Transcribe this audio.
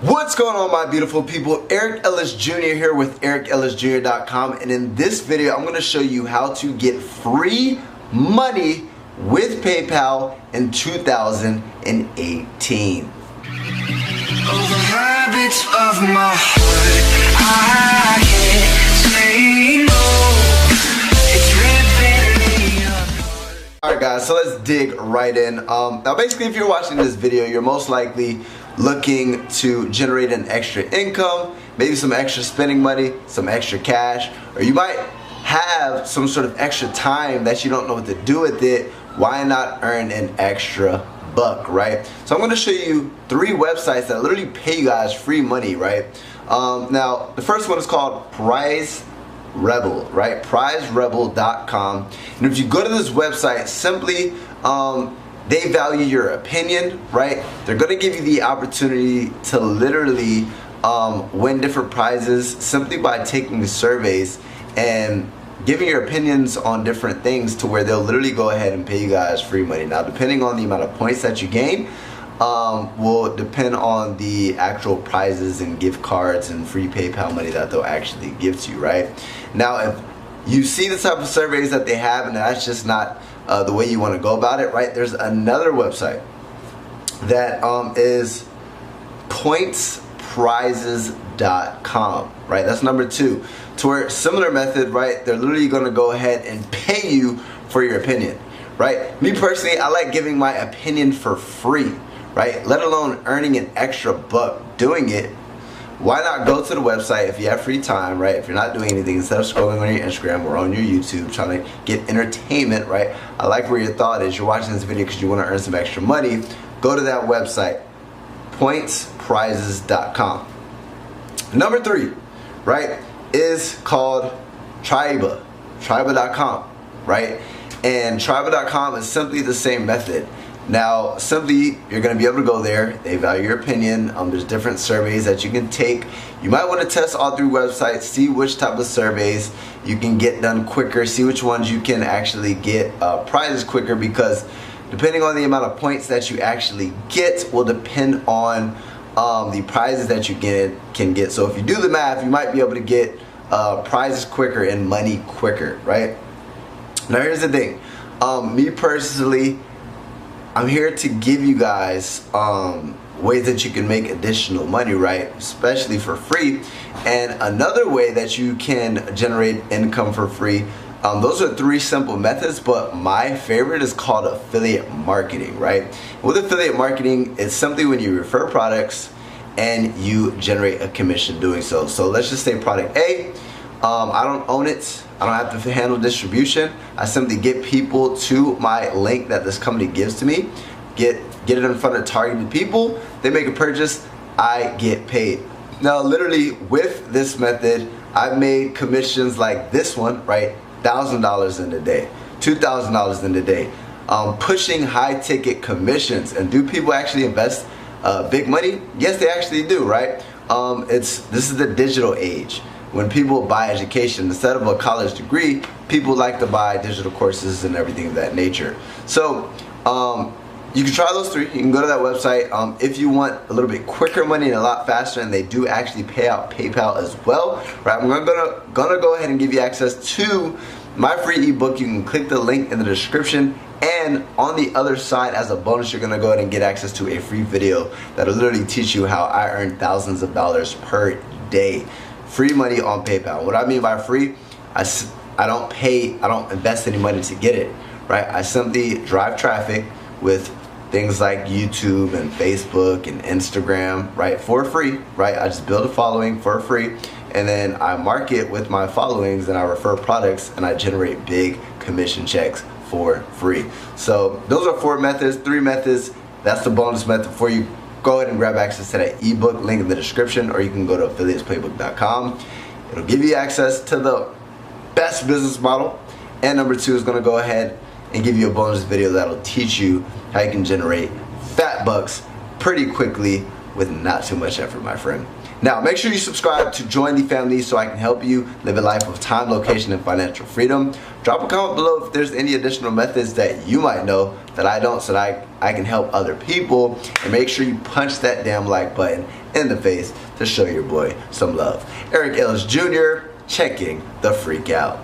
What's going on, my beautiful people? Eric Ellis Jr. here with EricEllisJr.com, and in this video I'm going to show you how to get free money with PayPal in 2018. Alright guys, so let's dig right in. Now basically, if you're watching this video, you're most likely looking to generate an extra income, maybe some extra spending money, some extra cash, or you might have some sort of extra time that you don't know what to do with it. Why not earn an extra buck, right? So I'm going to show you 3 websites that literally pay you guys free money, right? Now the first one is called PrizeRebel, right? PrizeRebel.com. And if you go to this website, simply they value your opinion, right? They're going to give you the opportunity to literally win different prizes simply by taking the surveys and giving your opinions on different things, to where they'll literally go ahead and pay you guys free money. Now, depending on the amount of points that you gain, will depend on the actual prizes and gift cards and free PayPal money that they'll actually give to you, right? Now, if you see the type of surveys that they have and that's just not the way you want to go about it, right? There's another website that is pointsprizes.com, right? That's number 2. To where similar method, right? They're literally going to go ahead and pay you for your opinion, right? Me personally, I like giving my opinion for free, right? Let alone earning an extra buck doing it. Why not go to the website if you have free time, right? If you're not doing anything, instead of scrolling on your Instagram or on your YouTube trying to get entertainment, right? I like where your thought is. You're watching this video because you want to earn some extra money. Go to that website, pointsprizes.com. Number 3, right, is called Triba.com, right? And Triba.com is simply the same method. Now, simply, you're going to be able to go there. They value your opinion. There's different surveys that you can take. You might want to test all 3 websites, see which type of surveys you can get done quicker, see which ones you can actually get prizes quicker, because depending on the amount of points that you actually get will depend on the prizes that you can get. So if you do the math, you might be able to get prizes quicker and money quicker, right? Now here's the thing. Me personally, I'm here to give you guys ways that you can make additional money, right? Especially for free. And another way that you can generate income for free, those are 3 simple methods, but my favorite is called affiliate marketing, right? With affiliate marketing, it's simply when you refer products and you generate a commission doing so. So let's just say product A, I don't own it. I don't have to handle distribution. I simply get people to my link that this company gives to me, get it in front of targeted people, they make a purchase, I get paid. Now literally with this method, I've made commissions like this one, right? $1,000 in a day, $2,000 in a day, pushing high ticket commissions. And do people actually invest big money? Yes, they actually do, right? This is the digital age. When people buy education, instead of a college degree, people like to buy digital courses and everything of that nature. So you can try those 3. You can go to that website. If you want a little bit quicker money and a lot faster, and they do actually pay out PayPal as well, right? I'm gonna go ahead and give you access to my free ebook. You can click the link in the description, and on the other side, as a bonus, you're gonna go ahead and get access to a free video that'll literally teach you how I earn thousands of dollars per day. Free money on PayPal. What I mean by free, I don't invest any money to get it, right? I simply drive traffic with things like YouTube and Facebook and Instagram, right, for free, right? I just build a following for free, and then I market with my followings, and I refer products, and I generate big commission checks for free. So those are 4 methods, 3 methods. That's the bonus method for you. Go ahead and grab access to that ebook, link in the description, or you can go to affiliatesplaybook.com. It'll give you access to the best business model. And number 2 is going to go ahead and give you a bonus video that'll teach you how you can generate fat bucks pretty quickly with not too much effort, my friend. Now, make sure you subscribe to join the family so I can help you live a life of time, location, and financial freedom. Drop a comment below if there's any additional methods that you might know that I don't, so that I can help other people. And make sure you punch that damn like button in the face to show your boy some love. Eric Ellis Jr. checking the freak out.